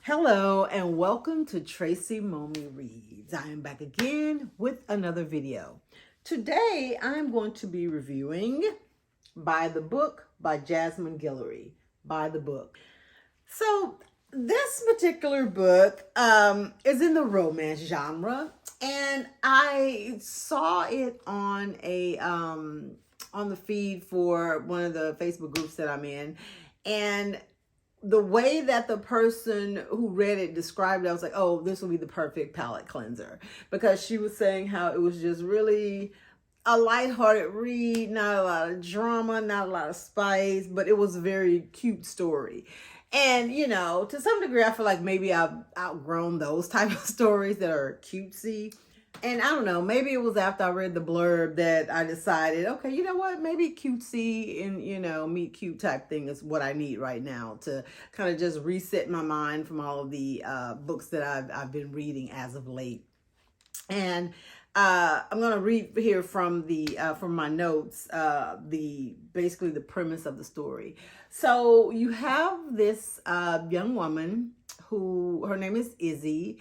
Hello and welcome to Tracy Mommy Reads. I am back again with another video. Today I'm going to be reviewing By the Book by Jasmine Guillory. By the Book. So this particular book is in the romance genre, and I saw it on the feed for one of the Facebook groups that I'm in, and the way that the person who read it described it, I was like, oh, this will be the perfect palate cleanser, because she was saying how it was just really a lighthearted read, not a lot of drama, not a lot of spice, but it was a very cute story. And, to some degree, I feel like maybe I've outgrown those type of stories that are cutesy. And I don't know, maybe it was after I read the blurb that I decided, okay, you know what, maybe cutesy and, meet cute type thing is what I need right now to kind of just reset my mind from all of the books that I've been reading as of late. And I'm going to read here from my notes, basically the premise of the story. So you have this young woman who, her name is Izzy.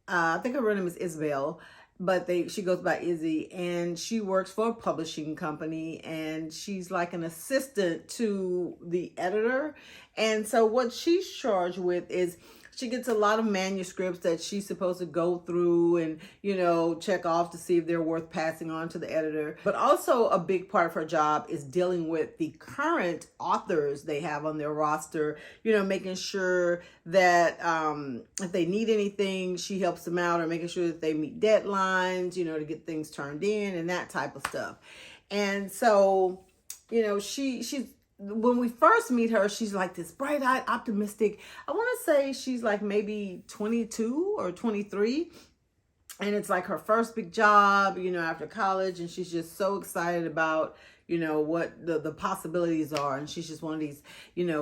I think her real name is Isabel, but she goes by Izzy, and she works for a publishing company, and she's like an assistant to the editor. And so what she's charged with is she gets a lot of manuscripts that she's supposed to go through and, check off to see if they're worth passing on to the editor. But also a big part of her job is dealing with the current authors they have on their roster, making sure that if they need anything, she helps them out, or making sure that they meet deadlines, to get things turned in and that type of stuff. And so, she's, when we first meet her, she's like this bright-eyed, optimistic. I want to say she's like maybe 22 or 23. And it's like her first big job, after college. And she's just so excited about, what the possibilities are. And she's just one of these,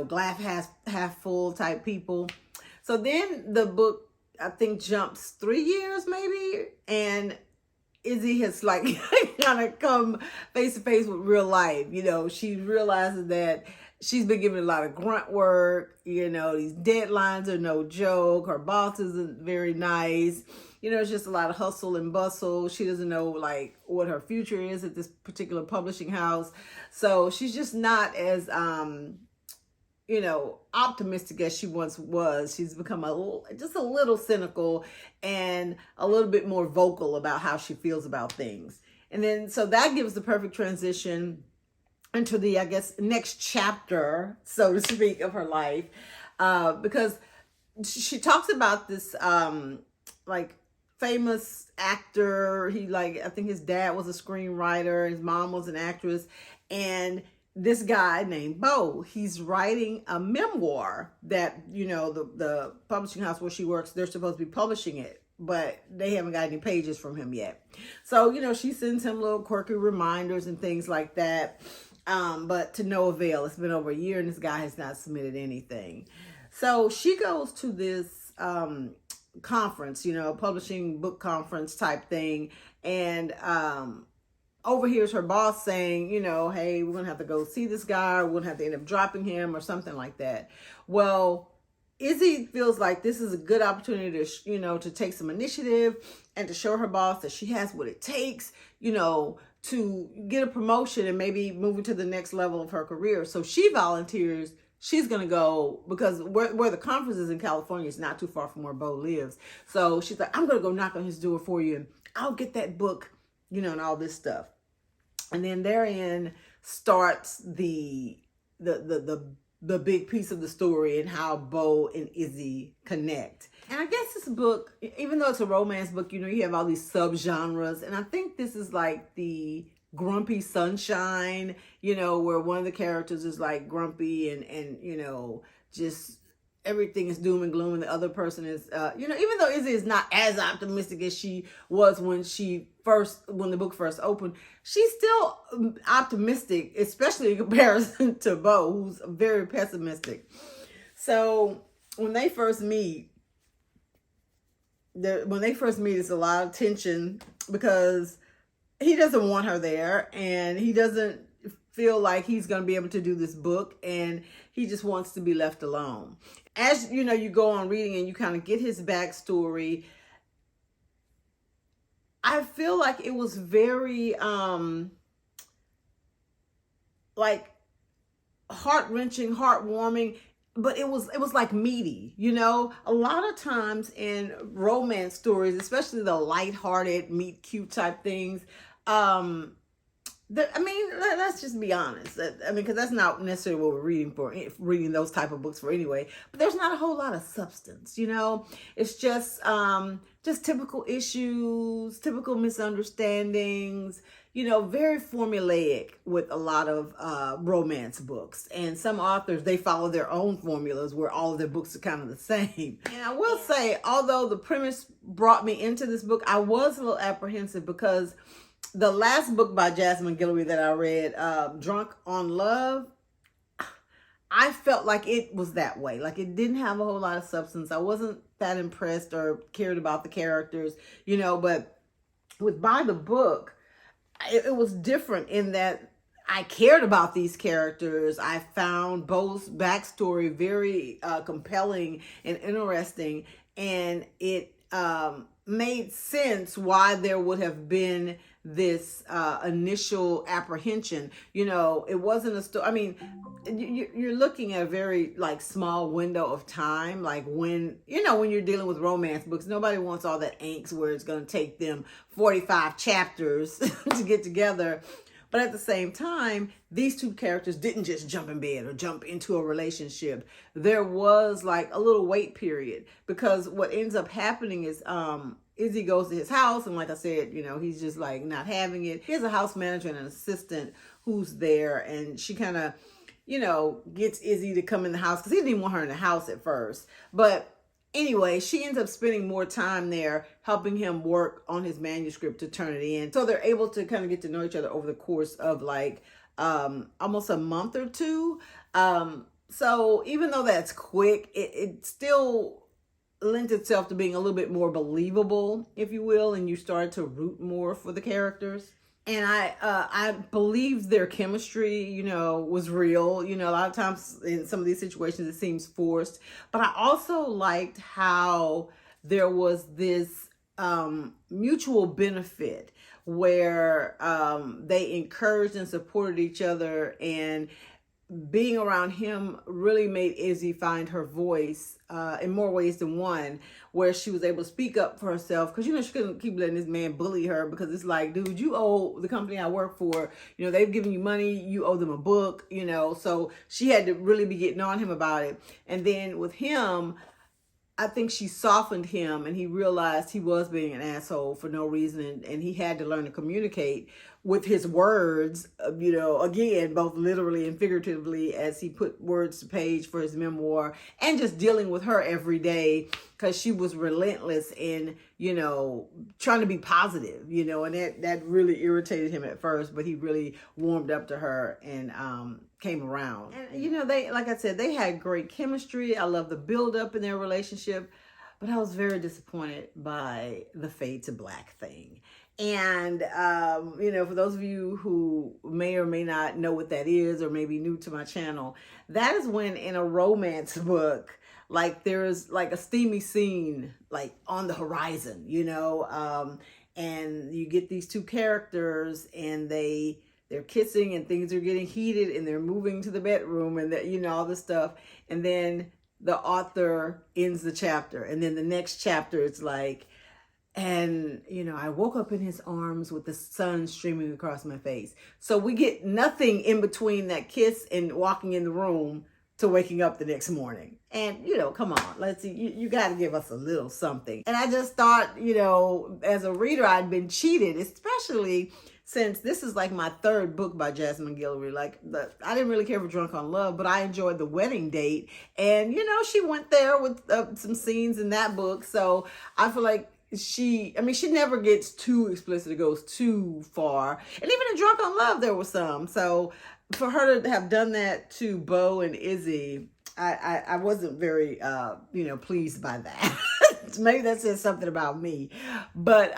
glass half full type people. So then the book, I think, jumps 3 years maybe. And Izzy has like kind of come face to face with real life. She realizes that she's been given a lot of grunt work. These deadlines are no joke. Her boss isn't very nice. It's just a lot of hustle and bustle. She doesn't know like what her future is at this particular publishing house. So she's just not as, optimistic as she once was. She's become just a little cynical and a little bit more vocal about how she feels about things. And then, so that gives the perfect transition into the, I guess, next chapter, so to speak, of her life. Because she talks about this, famous actor. I think his dad was a screenwriter, his mom was an actress, and this guy named Bo, he's writing a memoir that, the publishing house where she works, they're supposed to be publishing it, but they haven't got any pages from him yet. So, she sends him little quirky reminders and things like that. But to no avail. It's been over a year and this guy has not submitted anything. So she goes to this conference, publishing book conference type thing, and overhears her boss saying, hey, we're going to have to go see this guy, or we're going to have to end up dropping him or something like that. Well, Izzy feels like this is a good opportunity to, to take some initiative and to show her boss that she has what it takes, to get a promotion and maybe move into the next level of her career. So she volunteers. She's going to go, because where the conference is in California is not too far from where Bo lives. So she's like, I'm going to go knock on his door for you, and I'll get that book, and all this stuff. And then therein starts the big piece of the story and how Bo and Izzy connect. And I guess this book, even though it's a romance book, you have all these subgenres. And I think this is like the grumpy sunshine, where one of the characters is like grumpy and just everything is doom and gloom, and the other person is, even though Izzy is not as optimistic as she was when the book first opened, she's still optimistic, especially in comparison to Bo, who's very pessimistic. So when they first meet, it's a lot of tension, because he doesn't want her there, and he doesn't feel like he's going to be able to do this book, and he just wants to be left alone. As you know, you go on reading and you kind of get his backstory. I feel like it was very like heart-wrenching, heartwarming, but it was like meaty. You know, a lot of times in romance stories, especially the lighthearted, meet cute type things, I mean, let's just be honest. I mean, because that's not necessarily what we're reading those type of books for anyway. But there's not a whole lot of substance, you know. It's just typical issues, typical misunderstandings. You know, very formulaic with a lot of romance books. And some authors, they follow their own formulas where all of their books are kind of the same. And I will say, although the premise brought me into this book, I was a little apprehensive because the last book by Jasmine Guillory that I read, Drunk on Love, I felt like it was that way. Like it didn't have a whole lot of substance. I wasn't that impressed or cared about the characters, you know, but with By the Book, it was different in that I cared about these characters. I found Bo's backstory very compelling and interesting, and it made sense why there would have been this initial apprehension. You know, it wasn't a story. I mean, you're looking at a very like small window of time. Like when, you know, when you're dealing with romance books, nobody wants all that angst where it's going to take them 45 chapters to get together. But at the same time, these two characters didn't just jump in bed or jump into a relationship. There was like a little wait period, because what ends up happening is Izzy goes to his house, and like I said, you know, he's just like not having it. He has a house manager and an assistant who's there, and she kind of, you know, gets Izzy to come in the house because he didn't even want her in the house at first. But anyway, she ends up spending more time there helping him work on his manuscript to turn it in. So they're able to kind of get to know each other over the course of like almost a month or two. So even though that's quick, it still lent itself to being a little bit more believable, if you will, and you start to root more for the characters. And I believe their chemistry, you know, was real. You know, a lot of times in some of these situations it seems forced. But I also liked how there was this mutual benefit where they encouraged and supported each other, and being around him really made Izzy find her voice in more ways than one, where she was able to speak up for herself. Because, you know, she couldn't keep letting this man bully her, because it's like, dude, you owe the company I work for, you know, they've given you money, you owe them a book, you know. So she had to really be getting on him about it. And then with him, I think she softened him, and he realized he was being an asshole for no reason, and he had to learn to communicate with his words, you know, again, both literally and figuratively, as he put words to page for his memoir, and just dealing with her every day, because she was relentless in, you know, trying to be positive, you know, and that really irritated him at first, but he really warmed up to her and came around. And, you know, they, like I said, they had great chemistry. I love the buildup in their relationship, but I was very disappointed by the fade to black thing. And, you know, for those of you who may or may not know what that is, or maybe new to my channel, that is when in a romance book, like there's like a steamy scene, like on the horizon, you know, and you get these two characters, and they're kissing, and things are getting heated, and they're moving to the bedroom, and that, you know, all this stuff. And then the author ends the chapter, and then the next chapter, it's like, and, you know, I woke up in his arms with the sun streaming across my face. So we get nothing in between that kiss and walking in the room to waking up the next morning. And, you know, come on, let's see, you got to give us a little something. And I just thought, you know, as a reader, I'd been cheated, especially since this is like my third book by Jasmine Guillory. Like, I didn't really care for Drunk on Love, but I enjoyed The Wedding Date. And, you know, she went there with some scenes in that book. So I feel like she never gets too explicit. It goes too far. And even in Drunk on Love, there was some. So for her to have done that to Bo and Izzy, I wasn't very, you know, pleased by that. Maybe that says something about me. But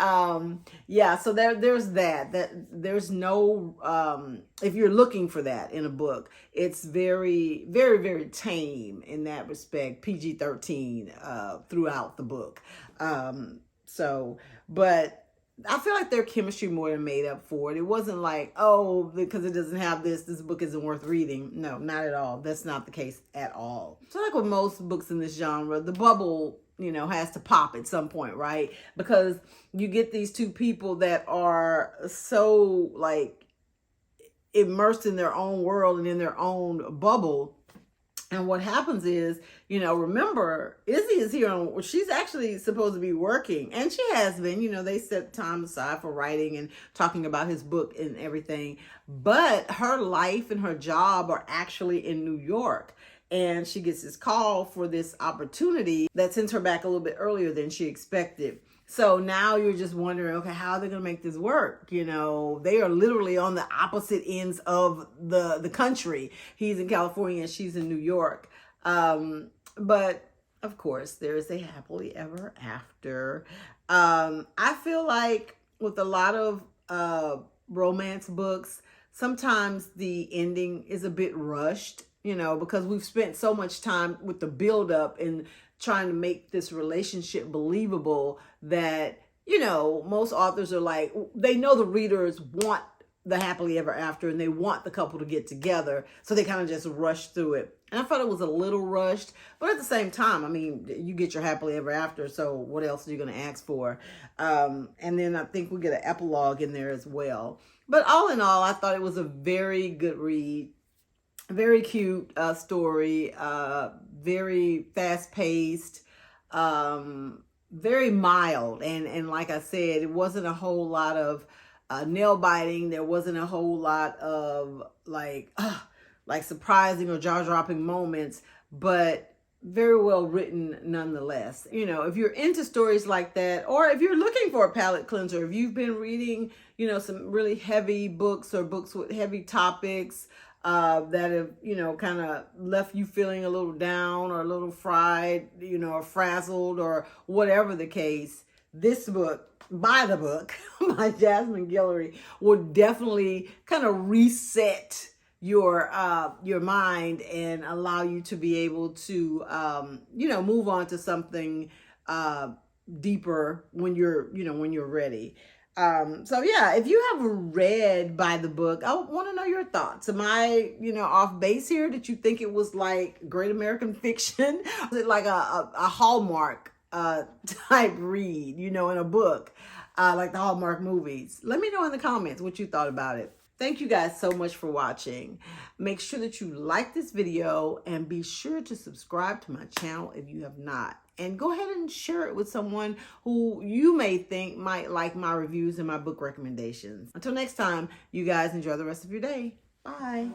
yeah, so there's that there's no if you're looking for that in a book, it's very, very, very tame in that respect. PG-13 throughout the book. But I feel like their chemistry more than made up for it. It wasn't like, oh, because it doesn't have this book isn't worth reading. No, not at all. That's not the case at all. So like with most books in this genre, the bubble, has to pop at some point, right? Because you get these two people that are so like immersed in their own world and in their own bubble. And what happens is, remember, Izzy is here she's actually supposed to be working, and she has been, they set time aside for writing and talking about his book and everything. But her life and her job are actually in New York. And she gets this call for this opportunity that sends her back a little bit earlier than she expected. So now you're just wondering, okay, how are they going to make this work? They are literally on the opposite ends of the country. He's in California and she's in New York. But of course, there is a happily ever after. I feel like with a lot of romance books, sometimes the ending is a bit rushed, because we've spent so much time with the buildup and trying to make this relationship believable that, most authors are like, they know the readers want the happily ever after and they want the couple to get together. So they kind of just rush through it. And I thought it was a little rushed, but at the same time, I mean, you get your happily ever after. So what else are you going to ask for? And then I think we get an epilogue in there as well. But all in all, I thought it was a very good read. Very cute story, very fast-paced, very mild. And like I said, it wasn't a whole lot of nail biting. There wasn't a whole lot of like surprising or jaw-dropping moments, but very well written nonetheless. If you're into stories like that, or if you're looking for a palate cleanser, if you've been reading, some really heavy books or books with heavy topics, that have, kind of left you feeling a little down or a little fried, or frazzled or whatever the case, this book, by Jasmine Guillory, will definitely kind of reset your mind and allow you to be able to, move on to something deeper when you're ready. So yeah, if you have read by the book, I want to know your thoughts. Am I, off base here? Did you think it was like great American fiction? Was it like a Hallmark type read, in a book, like the Hallmark movies? Let me know in the comments what you thought about it. Thank you guys so much for watching. Make sure that you like this video and be sure to subscribe to my channel if you have not. And go ahead and share it with someone who you may think might like my reviews and my book recommendations. Until next time, you guys enjoy the rest of your day. Bye.